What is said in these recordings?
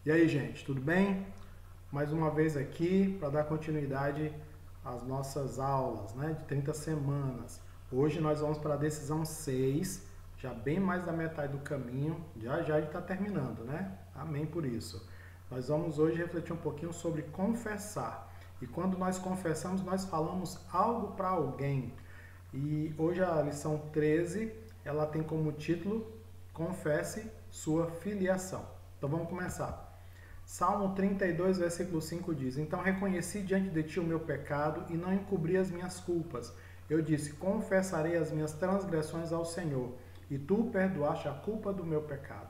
E aí, gente, tudo bem? Mais uma vez aqui para dar continuidade às nossas aulas, né, de 30 semanas. Hoje nós vamos para a decisão 6, já bem mais da metade do caminho, já já ele está terminando, né? Amém por isso. Nós vamos hoje refletir um pouquinho sobre confessar. E quando nós confessamos, nós falamos algo para alguém. E hoje a lição 13, ela tem como título Confesse sua filiação. Então vamos começar. Salmo 32, versículo 5 diz: Então reconheci diante de ti o meu pecado e não encobri as minhas culpas. Eu disse: Confessarei as minhas transgressões ao Senhor, e tu perdoaste a culpa do meu pecado.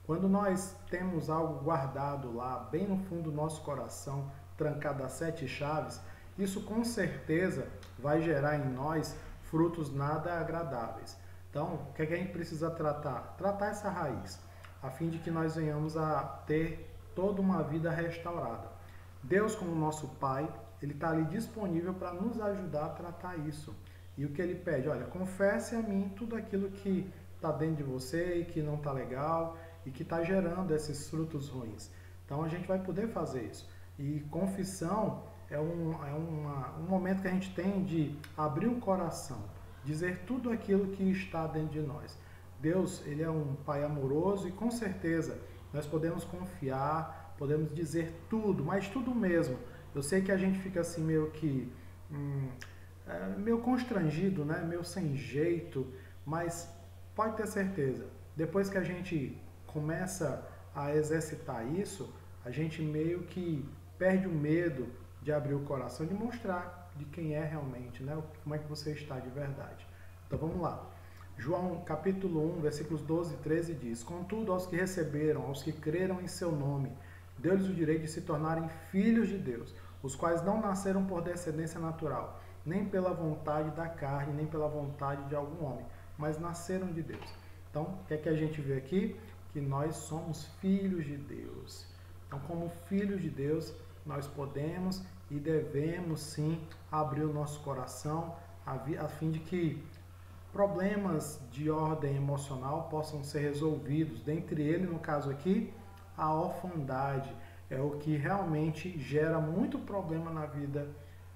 Quando nós temos algo guardado lá, bem no fundo do nosso coração, trancado a 7 chaves, isso com certeza vai gerar em nós frutos nada agradáveis. Então, o que é que a gente precisa tratar? Tratar essa raiz, a fim de que nós venhamos a ter toda uma vida restaurada. Deus, como nosso Pai, Ele está ali disponível para nos ajudar a tratar isso. E o que Ele pede? Olha, confesse a mim tudo aquilo que está dentro de você e que não está legal e que está gerando esses frutos ruins. Então a gente vai poder fazer isso. E confissão é um momento que a gente tem de abrir o coração, dizer tudo aquilo que está dentro de nós. Deus, Ele é um Pai amoroso e com certeza nós podemos confiar, podemos dizer tudo, mas tudo mesmo. Eu sei que a gente fica assim meio que meio constrangido, né? Meio sem jeito, mas pode ter certeza, depois que a gente começa a exercitar isso, a gente meio que perde o medo de abrir o coração, de mostrar de quem é realmente, né? Como é que você está de verdade. Então vamos lá. João capítulo 1, versículos 12 e 13 diz: Contudo, aos que receberam, aos que creram em seu nome, deu-lhes o direito de se tornarem filhos de Deus, os quais não nasceram por descendência natural, nem pela vontade da carne, nem pela vontade de algum homem, mas nasceram de Deus. Então, o que é que a gente vê aqui? Que nós somos filhos de Deus. Então, como filhos de Deus, nós podemos e devemos sim abrir o nosso coração a fim de que problemas de ordem emocional possam ser resolvidos. Dentre eles, no caso aqui, a orfandade é o que realmente gera muito problema na vida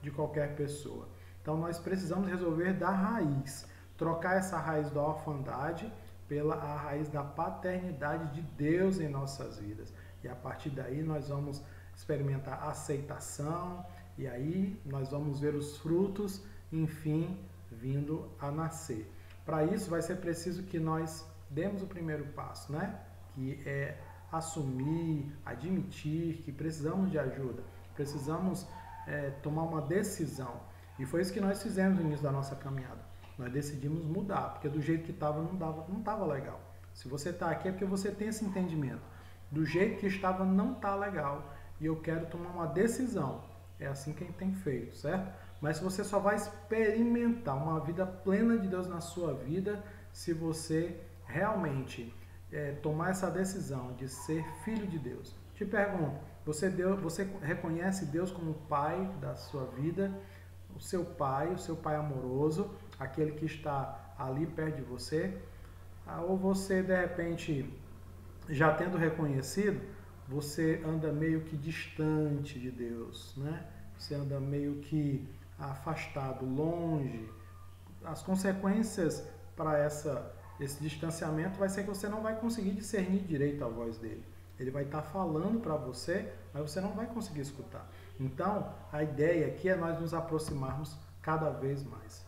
de qualquer pessoa. Então nós precisamos resolver da raiz, trocar essa raiz da orfandade pela a raiz da paternidade de Deus em nossas vidas. E a partir daí nós vamos experimentar aceitação e aí nós vamos ver os frutos, enfim, vindo a nascer. Para isso vai ser preciso que nós demos o primeiro passo, né? Que é assumir, admitir que precisamos de ajuda, precisamos tomar uma decisão. E foi isso que nós fizemos no início da nossa caminhada. Nós decidimos mudar, porque do jeito que estava não estava legal. Se você está aqui é porque você tem esse entendimento. Do jeito que estava não está legal e eu quero tomar uma decisão. É assim que a gente tem feito, certo? Mas você só vai experimentar uma vida plena de Deus na sua vida se você realmente tomar essa decisão de ser filho de Deus. Te pergunto, você reconhece Deus como Pai da sua vida, o seu Pai amoroso, aquele que está ali perto de você? Ou você, de repente, já tendo reconhecido, você anda meio que distante de Deus, né? Você anda meio que afastado, longe. As consequências para esse distanciamento vai ser que você não vai conseguir discernir direito a voz dele. Ele vai estar falando para você, mas você não vai conseguir escutar. Então, a ideia aqui é nós nos aproximarmos cada vez mais.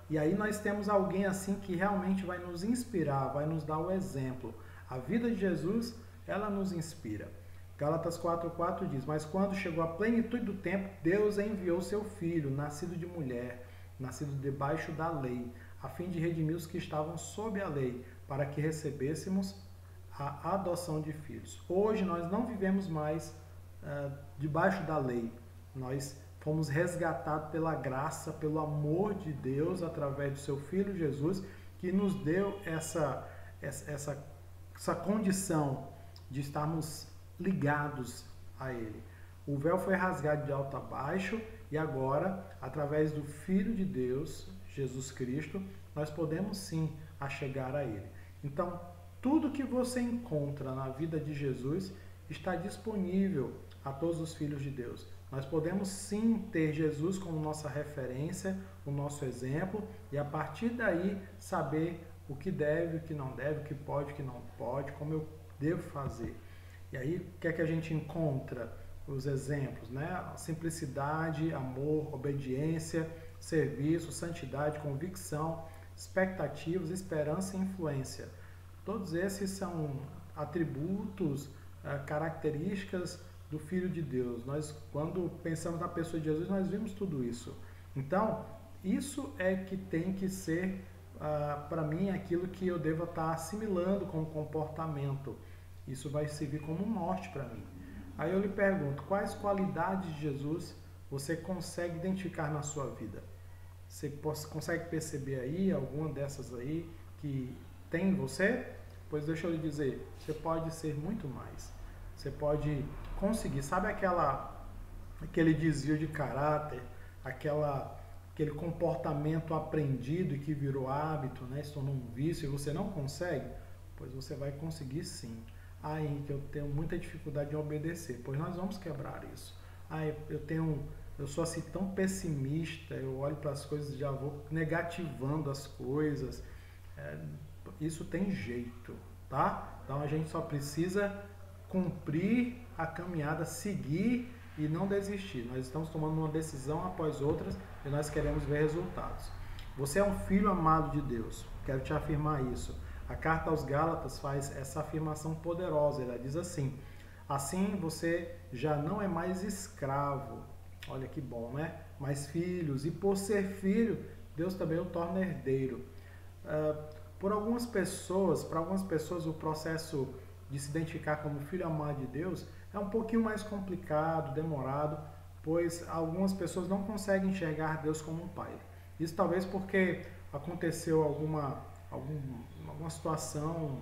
E aí nós temos alguém assim que realmente vai nos inspirar, vai nos dar o exemplo. A vida de Jesus, ela nos inspira. Gálatas 4:4 diz: Mas quando chegou a plenitude do tempo, Deus enviou seu Filho, nascido de mulher, nascido debaixo da lei, a fim de redimir os que estavam sob a lei, para que recebêssemos a adoção de filhos. Hoje nós não vivemos mais debaixo da lei. Nós fomos resgatados pela graça, pelo amor de Deus, através do seu Filho Jesus, que nos deu essa condição de estarmos ligados a Ele. O véu foi rasgado de alto a baixo e agora, através do Filho de Deus, Jesus Cristo, nós podemos sim achegar a Ele. Então, tudo que você encontra na vida de Jesus está disponível a todos os filhos de Deus. Nós podemos sim ter Jesus como nossa referência, o nosso exemplo, e a partir daí saber o que deve, o que não deve, o que não pode, como eu devo fazer. E aí, o que é que a gente encontra? Os exemplos, né? Simplicidade, amor, obediência, serviço, santidade, convicção, expectativas, esperança e influência. Todos esses são atributos, características do Filho de Deus. Nós, quando pensamos na pessoa de Jesus, nós vimos tudo isso. Então, isso é que tem que ser, para mim, aquilo que eu devo estar assimilando como comportamento. Isso vai servir como um norte para mim. Aí eu lhe pergunto, quais qualidades de Jesus você consegue identificar na sua vida? Você consegue perceber aí alguma dessas aí que tem em você? Pois deixa eu lhe dizer, você pode ser muito mais. Você pode conseguir, sabe aquele desvio de caráter, aquele comportamento aprendido e que virou hábito, né, se tornou um vício e você não consegue? Pois você vai conseguir sim. Ah, Henrique, eu tenho muita dificuldade em obedecer. Pois nós vamos quebrar isso. Ah, eu sou assim tão pessimista, eu olho para as coisas e já vou negativando as coisas. Isso tem jeito, tá? Então a gente só precisa cumprir a caminhada, seguir e não desistir. Nós estamos tomando uma decisão após outras e nós queremos ver resultados. Você é um filho amado de Deus. Quero te afirmar isso. A carta aos Gálatas faz essa afirmação poderosa. Ela diz assim: assim você já não é mais escravo. Olha que bom, né? Mas filhos. E por ser filho, Deus também o torna herdeiro. Para algumas pessoas, o processo de se identificar como filho amado de Deus é um pouquinho mais complicado, demorado, pois algumas pessoas não conseguem enxergar Deus como um pai. Isso talvez porque aconteceu alguma situação,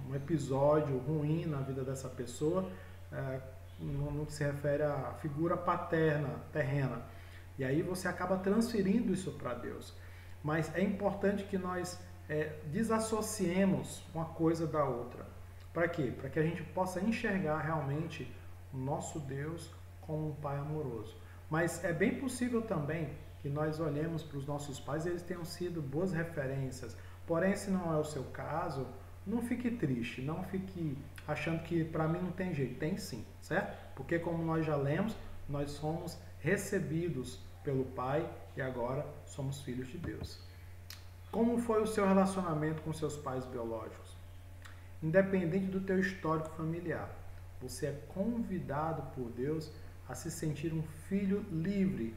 um episódio ruim na vida dessa pessoa, no que se refere à figura paterna, terrena. E aí você acaba transferindo isso para Deus. Mas é importante que nós desassociemos uma coisa da outra. Para quê? Para que a gente possa enxergar realmente o nosso Deus como um Pai amoroso. Mas é bem possível também que nós olhemos para os nossos pais e eles tenham sido boas referências. Porém, se não é o seu caso, não fique triste, não fique achando que para mim não tem jeito. Tem sim, certo? Porque como nós já lemos, nós somos recebidos pelo Pai e agora somos filhos de Deus. Como foi o seu relacionamento com seus pais biológicos? Independente do teu histórico familiar, você é convidado por Deus a se sentir um filho livre,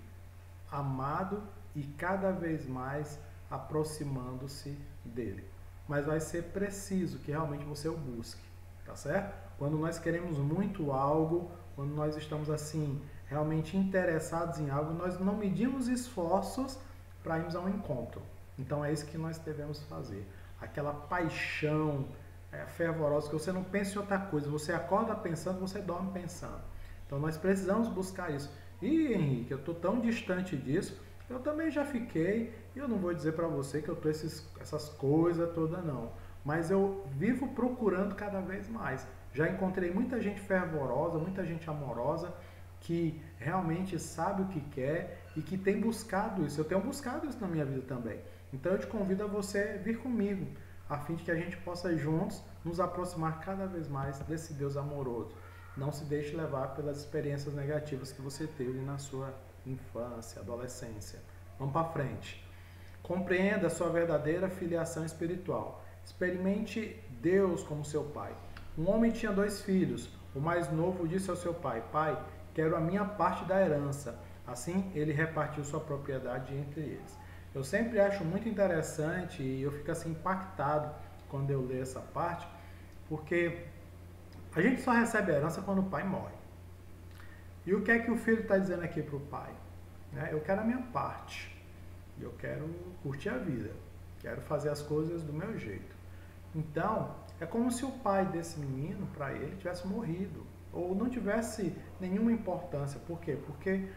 amado e cada vez mais aproximando-se dele. Mas vai ser preciso que realmente você o busque, tá certo? Quando nós queremos muito algo, quando nós estamos assim realmente interessados em algo, nós não medimos esforços para irmos a um encontro. Então é isso que nós devemos fazer. Aquela paixão fervorosa, que você não pensa em outra coisa, você acorda pensando, você dorme pensando. Então nós precisamos buscar isso. E Henrique, eu estou tão distante disso, eu também já fiquei, e eu não vou dizer para você que eu estou essas coisas todas não, mas eu vivo procurando cada vez mais. Já encontrei muita gente fervorosa, muita gente amorosa, que realmente sabe o que quer e que tem buscado isso. Eu tenho buscado isso na minha vida também. Então eu te convido a você vir comigo, a fim de que a gente possa juntos nos aproximar cada vez mais desse Deus amoroso. Não se deixe levar pelas experiências negativas que você teve na sua infância, adolescência. Vamos para frente. Compreenda a sua verdadeira filiação espiritual. Experimente Deus como seu pai. Um homem tinha 2 filhos. O mais novo disse ao seu pai: pai, quero a minha parte da herança. Assim, ele repartiu sua propriedade entre eles. Eu sempre acho muito interessante e eu fico assim impactado quando eu leio essa parte, porque a gente só recebe a herança quando o pai morre. E o que é que o filho está dizendo aqui para o pai? Eu quero a minha parte. Eu quero curtir a vida. Quero fazer as coisas do meu jeito. Então, é como se o pai desse menino, para ele, tivesse morrido. Ou não tivesse nenhuma importância. Por quê? Porque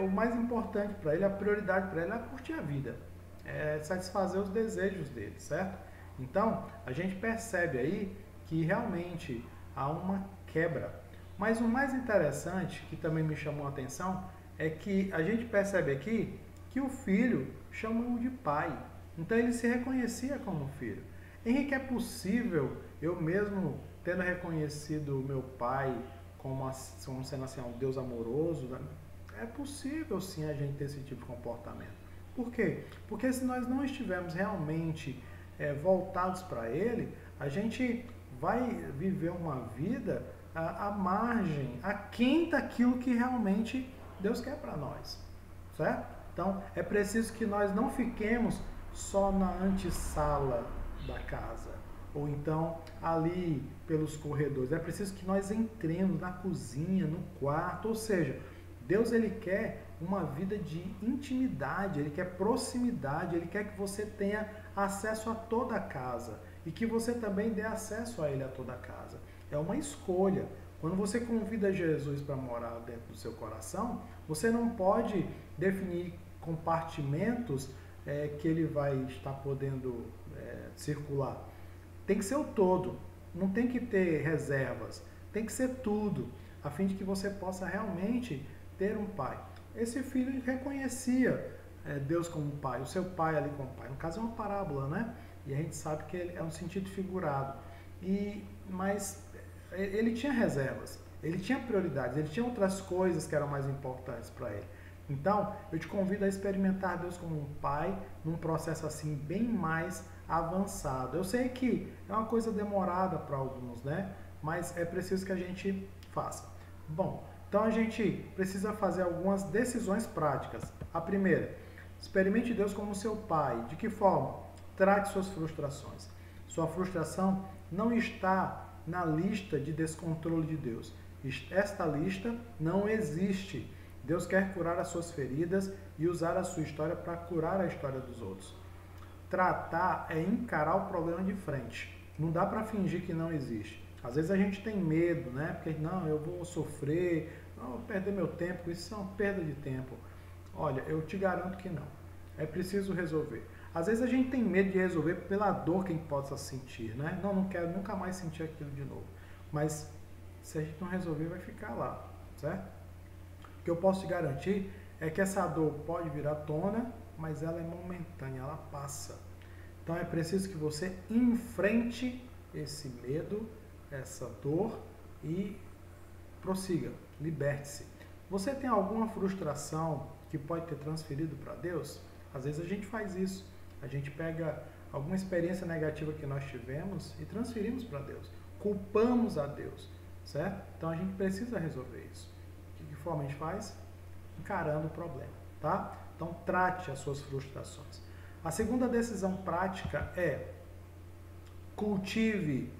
o mais importante para ele, a prioridade para ele é curtir a vida. É satisfazer os desejos dele, certo? Então, a gente percebe aí que realmente há uma quebra. Mas o mais interessante, que também me chamou a atenção, é que a gente percebe aqui que o filho chama-o de pai. Então ele se reconhecia como filho. Henrique, é possível eu mesmo tendo reconhecido o meu pai como sendo assim, um Deus amoroso? É possível sim a gente ter esse tipo de comportamento. Por quê? Porque se nós não estivermos realmente voltados para Ele, a gente vai viver uma vida à margem, aquém daquilo que realmente Deus quer para nós, certo? Então, é preciso que nós não fiquemos só na antessala da casa, ou então ali pelos corredores. É preciso que nós entremos na cozinha, no quarto, ou seja, Deus ele quer uma vida de intimidade, ele quer proximidade, ele quer que você tenha acesso a toda a casa e que você também dê acesso a ele a toda a casa. É uma escolha. Quando você convida Jesus para morar dentro do seu coração, você não pode definir compartimentos que ele vai estar podendo circular. Tem que ser o todo, não tem que ter reservas, tem que ser tudo, a fim de que você possa realmente ter um pai. Esse filho reconhecia Deus como pai, o seu pai ali como pai. No caso é uma parábola, né? E a gente sabe que é um sentido figurado. Mas ele tinha reservas, ele tinha prioridades, ele tinha outras coisas que eram mais importantes para ele. Então, eu te convido a experimentar Deus como um pai, num processo assim bem mais avançado. Eu sei que é uma coisa demorada para alguns, né? Mas é preciso que a gente faça. Bom, então a gente precisa fazer algumas decisões práticas. A primeira, experimente Deus como seu pai. De que forma? Trate suas frustrações. Sua frustração não está na lista de descontrole de Deus. Esta lista não existe. Deus quer curar as suas feridas e usar a sua história para curar a história dos outros. Tratar é encarar o problema de frente. Não dá para fingir que não existe. Às vezes a gente tem medo, né? Porque não, eu vou sofrer, não, eu vou perder meu tempo. Isso é uma perda de tempo. Olha, eu te garanto que não. É preciso resolver. Às vezes a gente tem medo de resolver pela dor que a gente possa sentir, né? Não quero nunca mais sentir aquilo de novo. Mas se a gente não resolver, vai ficar lá, certo? O que eu posso te garantir é que essa dor pode vir à tona, mas ela é momentânea, ela passa. Então é preciso que você enfrente esse medo, essa dor e prossiga, liberte-se. Você tem alguma frustração que pode ter transferido para Deus? Às vezes a gente faz isso. A gente pega alguma experiência negativa que nós tivemos e transferimos para Deus. Culpamos a Deus, certo? Então a gente precisa resolver isso. De que forma a gente faz? Encarando o problema, tá? Então trate as suas frustrações. A segunda decisão prática é cultive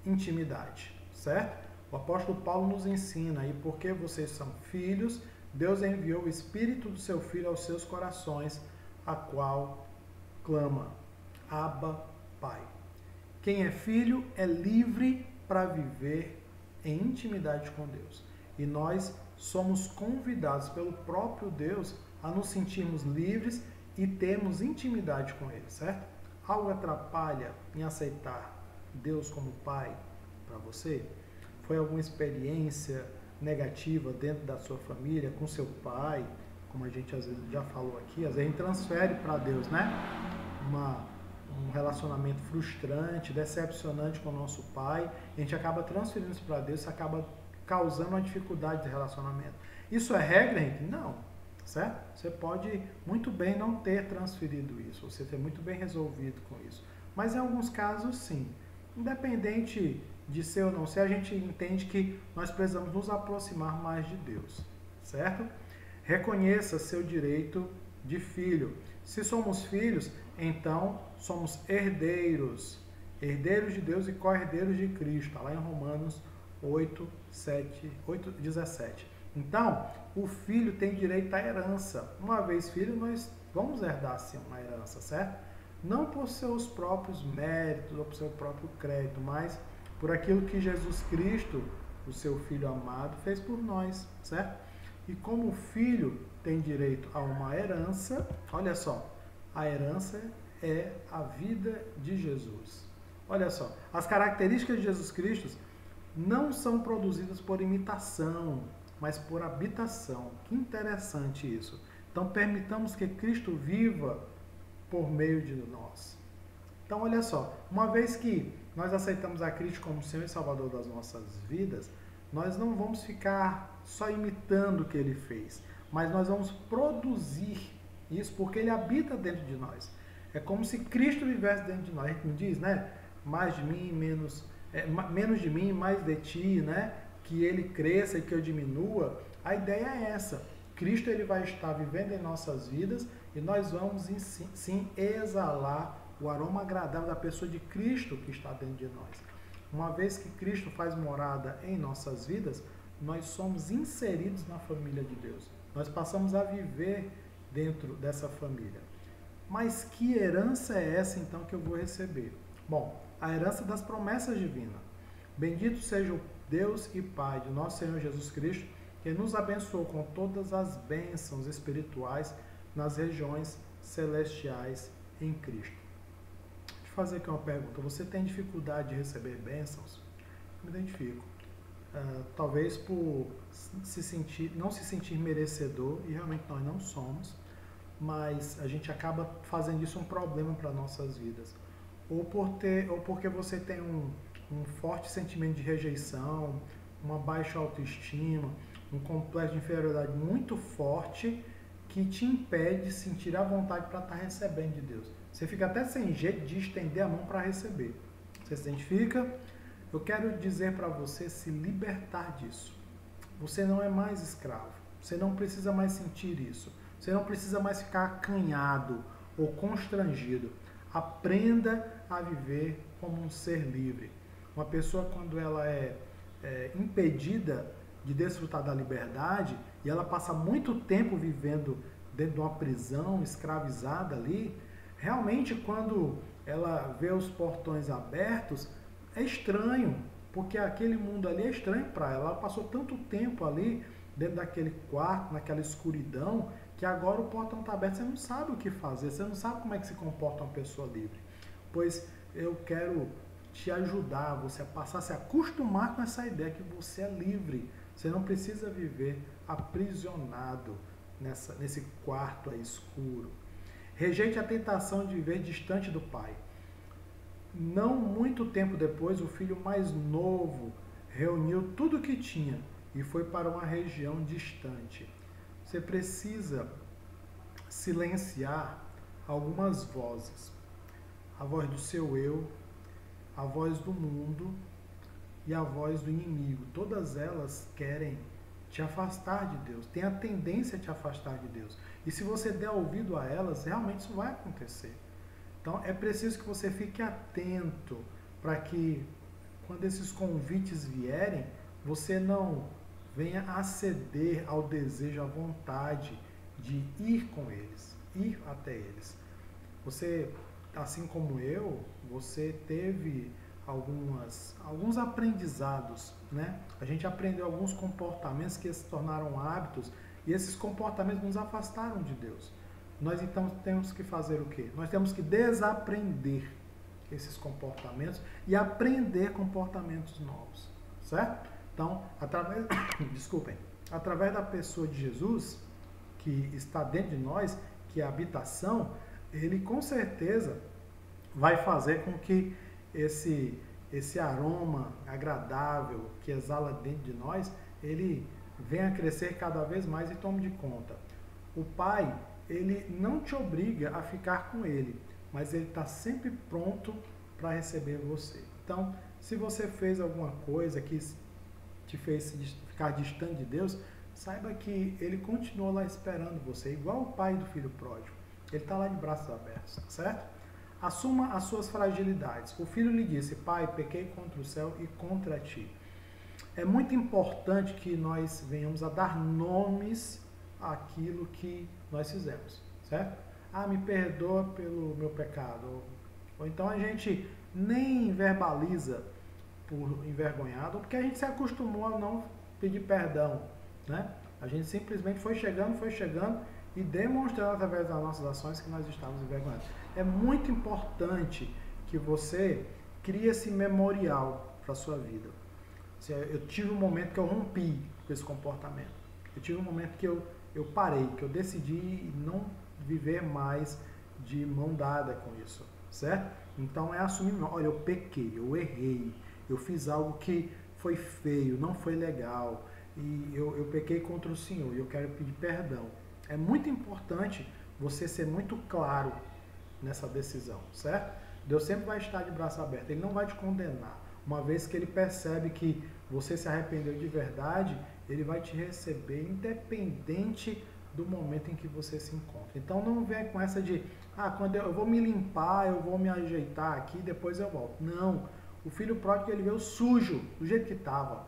intimidade, certo? O apóstolo Paulo nos ensina, e porque vocês são filhos, Deus enviou o Espírito do seu Filho aos seus corações, a qual clama, Abba, Pai. Quem é filho é livre para viver em intimidade com Deus. E nós somos convidados pelo próprio Deus a nos sentirmos livres e termos intimidade com Ele, certo? Algo atrapalha em aceitar Deus como Pai para você? Foi alguma experiência negativa dentro da sua família, com seu pai, como a gente às vezes já falou aqui, às vezes a gente transfere para Deus, né? Um relacionamento frustrante, decepcionante com o nosso pai, a gente acaba transferindo isso para Deus, isso acaba causando uma dificuldade de relacionamento. Isso é regra, Henrique? Não, certo? Você pode muito bem não ter transferido isso, você ter muito bem resolvido com isso, mas em alguns casos sim. Independente de ser ou não ser, a gente entende que nós precisamos nos aproximar mais de Deus, certo? Reconheça seu direito de filho. Se somos filhos, então somos herdeiros, herdeiros de Deus e co-herdeiros de Cristo, está lá em Romanos 8:17. Então, o filho tem direito à herança. Uma vez filho, nós vamos herdar sim uma herança, certo? Não por seus próprios méritos ou por seu próprio crédito, mas por aquilo que Jesus Cristo, o seu Filho amado, fez por nós, certo? E como o filho tem direito a uma herança, olha só, a herança é a vida de Jesus. Olha só, as características de Jesus Cristo não são produzidas por imitação, mas por habitação. Que interessante isso. Então, permitamos que Cristo viva por meio de nós. Então, olha só, uma vez que nós aceitamos a Cristo como Senhor e Salvador das nossas vidas, nós não vamos ficar só imitando o que Ele fez, mas nós vamos produzir isso porque Ele habita dentro de nós. É como se Cristo vivesse dentro de nós. A gente não diz, né? Mais de mim, menos de mim, mais de ti, né? Que Ele cresça e que eu diminua. A ideia é essa. Cristo ele vai estar vivendo em nossas vidas e nós vamos sim exalar o aroma agradável da pessoa de Cristo que está dentro de nós. Uma vez que Cristo faz morada em nossas vidas, nós somos inseridos na família de Deus. Nós passamos a viver dentro dessa família. Mas que herança é essa então que eu vou receber? Bom, a herança das promessas divinas. Bendito seja o Deus e Pai de nosso Senhor Jesus Cristo, que nos abençoou com todas as bênçãos espirituais nas regiões celestiais em Cristo. Deixa eu fazer aqui uma pergunta. Você tem dificuldade de receber bênçãos? Me identifico. Talvez por não se sentir merecedor, e realmente nós não somos, mas a gente acaba fazendo isso um problema para nossas vidas. Ou porque você tem um forte sentimento de rejeição, uma baixa autoestima, um complexo de inferioridade muito forte que te impede de sentir a vontade para estar recebendo de Deus. Você fica até sem jeito de estender a mão para receber. Você se identifica? Eu quero dizer para você se libertar disso. Você não é mais escravo. Você não precisa mais sentir isso. Você não precisa mais ficar acanhado ou constrangido. Aprenda a viver como um ser livre. Uma pessoa, quando ela é impedida de desfrutar da liberdade e ela passa muito tempo vivendo dentro de uma prisão, escravizada ali, realmente quando ela vê os portões abertos, é estranho, porque aquele mundo ali é estranho para ela. Ela passou tanto tempo ali dentro daquele quarto, naquela escuridão, que agora o portão está aberto, você não sabe o que fazer, você não sabe como é que se comporta uma pessoa livre. Pois eu quero te ajudar, você a passar a se acostumar com essa ideia que você é livre. Você não precisa viver aprisionado nesse quarto aí escuro. Rejeite a tentação de viver distante do Pai. Não muito tempo depois, o filho mais novo reuniu tudo o que tinha e foi para uma região distante. Você precisa silenciar algumas vozes. A voz do seu eu, a voz do mundo e a voz do inimigo. Todas elas querem te afastar de Deus, têm a tendência a te afastar de Deus. E se você der ouvido a elas, realmente isso vai acontecer. Então é preciso que você fique atento para que quando esses convites vierem, você não venha a ceder ao desejo, à vontade de ir com eles, ir até eles. Você, assim como eu, você teve alguns aprendizados, né? A gente aprendeu alguns comportamentos que se tornaram hábitos e esses comportamentos nos afastaram de Deus. Nós então temos que fazer o quê? Nós temos que desaprender esses comportamentos e aprender comportamentos novos, certo? Então, através da pessoa de Jesus, que está dentro de nós, que é a habitação, ele com certeza vai fazer com que esse aroma agradável que exala dentro de nós, ele venha a crescer cada vez mais e tome de conta. O Pai, ele não te obriga a ficar com ele, mas ele está sempre pronto para receber você. Então, se você fez alguma coisa que te fez ficar distante de Deus, saiba que ele continua lá esperando você, igual o pai do filho pródigo. Ele está lá de braços abertos, certo? Assuma as suas fragilidades. O filho lhe disse: Pai, pequei contra o céu e contra ti. É muito importante que nós venhamos a dar nomes àquilo que nós fizemos, certo? Ah, me perdoa pelo meu pecado. Ou então a gente nem verbaliza por envergonhado, porque a gente se acostumou a não pedir perdão, né? A gente simplesmente foi chegando e demonstrando através das nossas ações que nós estávamos envergonhados. É muito importante que você crie esse memorial para a sua vida. Eu tive um momento que eu rompi com esse comportamento. Eu tive um momento que eu parei, que eu decidi não viver mais de mão dada com isso, certo? Então é assumir, olha, eu pequei, eu errei, eu fiz algo que foi feio, não foi legal, e eu pequei contra o Senhor e eu quero pedir perdão. É muito importante você ser muito claro nessa decisão, certo? Deus sempre vai estar de braço aberto, Ele não vai te condenar. Uma vez que Ele percebe que você se arrependeu de verdade, Ele vai te receber independente do momento em que você se encontra. Então não venha com essa de, quando eu vou me limpar, eu vou me ajeitar aqui, depois eu volto. Não, o filho pródigo ele veio sujo, do jeito que estava.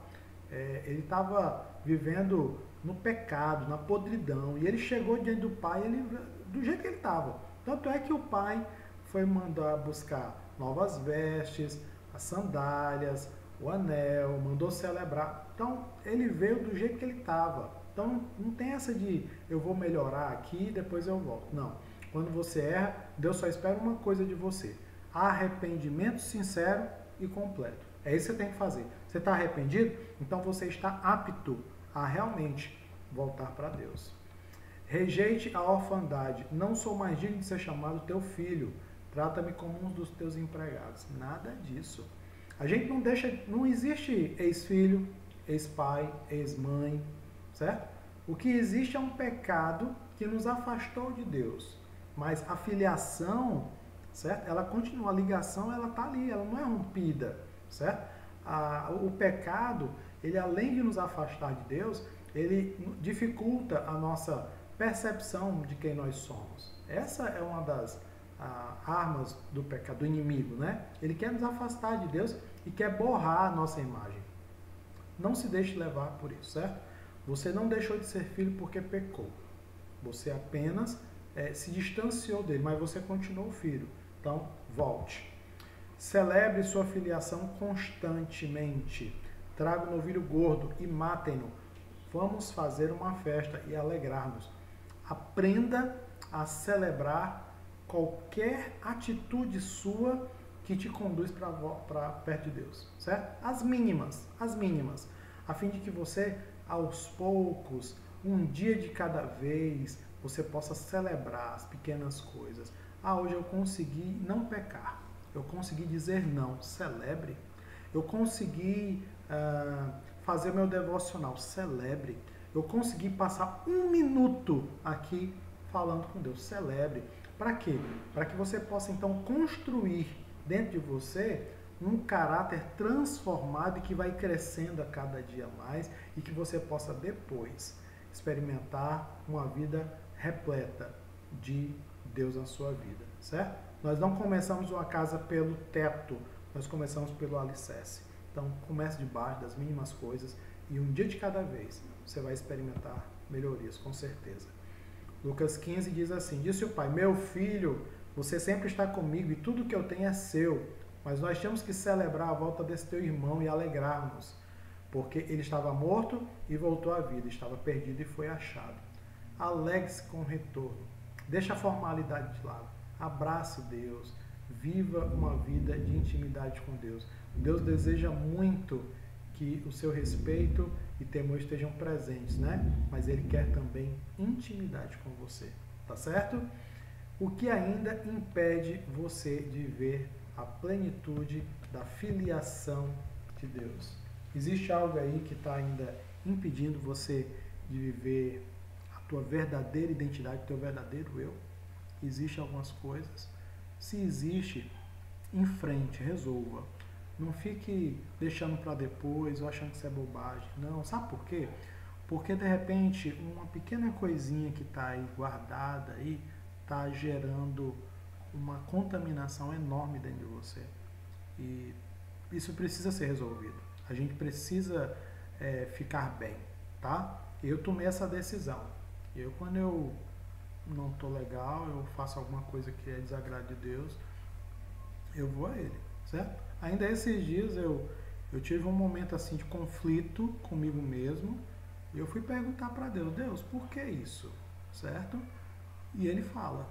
Ele estava vivendo no pecado, na podridão, e ele chegou diante do pai do jeito que ele estava. Tanto é que o pai foi mandar buscar novas vestes, as sandálias, o anel, mandou celebrar. Então, ele veio do jeito que ele estava. Então, não tem essa de eu vou melhorar aqui e depois eu volto. Não. Quando você erra, Deus só espera uma coisa de você: arrependimento sincero e completo. É isso que você tem que fazer. Você está arrependido? Então você está apto a realmente voltar para Deus. Rejeite a orfandade. Não sou mais digno de ser chamado teu filho. Trata-me como um dos teus empregados. Nada disso. A gente não deixa, não existe ex-filho, ex-pai, ex-mãe, certo? O que existe é um pecado que nos afastou de Deus. Mas a filiação, certo? Ela continua, a ligação ela está ali, ela não é rompida, certo? O pecado, ele além de nos afastar de Deus, ele dificulta a nossa percepção de quem nós somos. Essa é uma das armas do pecado, do inimigo, né? Ele quer nos afastar de Deus e quer borrar a nossa imagem. Não se deixe levar por isso, certo? Você não deixou de ser filho porque pecou. Você apenas se distanciou dele, mas você continuou filho. Então, volte. Celebre sua filiação constantemente. Traga um novilho gordo e matem-no. Vamos fazer uma festa e alegrar-nos. Aprenda a celebrar qualquer atitude sua que te conduz para perto de Deus, certo? As mínimas, a fim de que você, aos poucos, um dia de cada vez, você possa celebrar as pequenas coisas. Hoje eu consegui não pecar, eu consegui dizer não, celebre. Eu consegui fazer meu devocional, celebre. Eu consegui passar 1 minuto aqui falando com Deus, celebre. Para quê? Para que você possa então construir dentro de você um caráter transformado e que vai crescendo a cada dia mais e que você possa depois experimentar uma vida repleta de Deus na sua vida, certo? Nós não começamos uma casa pelo teto, nós começamos pelo alicerce. Então, comece de baixo das mínimas coisas e um dia de cada vez você vai experimentar melhorias, com certeza. Lucas 15 diz assim: disse o pai, meu filho, você sempre está comigo e tudo que eu tenho é seu, mas nós temos que celebrar a volta desse teu irmão e alegrarmos, porque ele estava morto e voltou à vida, estava perdido e foi achado. Alegre-se com o retorno, deixa a formalidade de lado, abrace Deus, viva uma vida de intimidade com Deus. Deus deseja muito que o seu respeito e temor estejam presentes, né? Mas Ele quer também intimidade com você, tá certo? O que ainda impede você de ver a plenitude da filiação de Deus? Existe algo aí que está ainda impedindo você de viver a tua verdadeira identidade, o teu verdadeiro eu? Existem algumas coisas. Se existe, enfrente, resolva. Não fique deixando para depois ou achando que isso é bobagem. Não, sabe por quê? Porque de repente uma pequena coisinha que está aí guardada aí está gerando uma contaminação enorme dentro de você. E isso precisa ser resolvido. A gente precisa ficar bem, tá? Eu tomei essa decisão. Quando eu não estou legal, eu faço alguma coisa que é desagrado de Deus, eu vou a Ele, certo? Ainda esses dias eu tive um momento assim de conflito comigo mesmo e eu fui perguntar para Deus, Deus, por que isso? Certo? E Ele fala,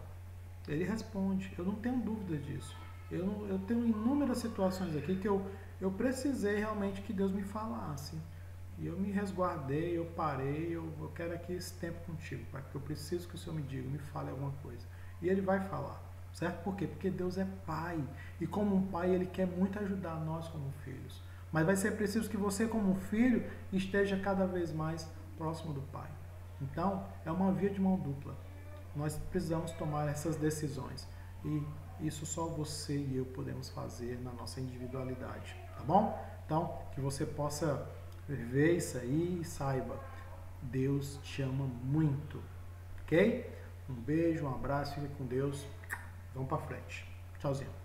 Ele responde, eu não tenho dúvida disso. Eu tenho inúmeras situações aqui que eu eu precisei realmente que Deus me falasse. E eu me resguardei, eu parei, eu quero aqui esse tempo contigo, Pai, porque eu preciso que o Senhor me diga, me fale alguma coisa. E Ele vai falar, certo? Por quê? Porque Deus é Pai. E como um Pai, Ele quer muito ajudar nós como filhos. Mas vai ser preciso que você, como filho, esteja cada vez mais próximo do Pai. Então, é uma via de mão dupla. Nós precisamos tomar essas decisões. E isso só você e eu podemos fazer na nossa individualidade, tá bom? Então, que você possa ver isso aí e saiba, Deus te ama muito, ok? Um beijo, um abraço, fique com Deus. Vamos pra frente. Tchauzinho.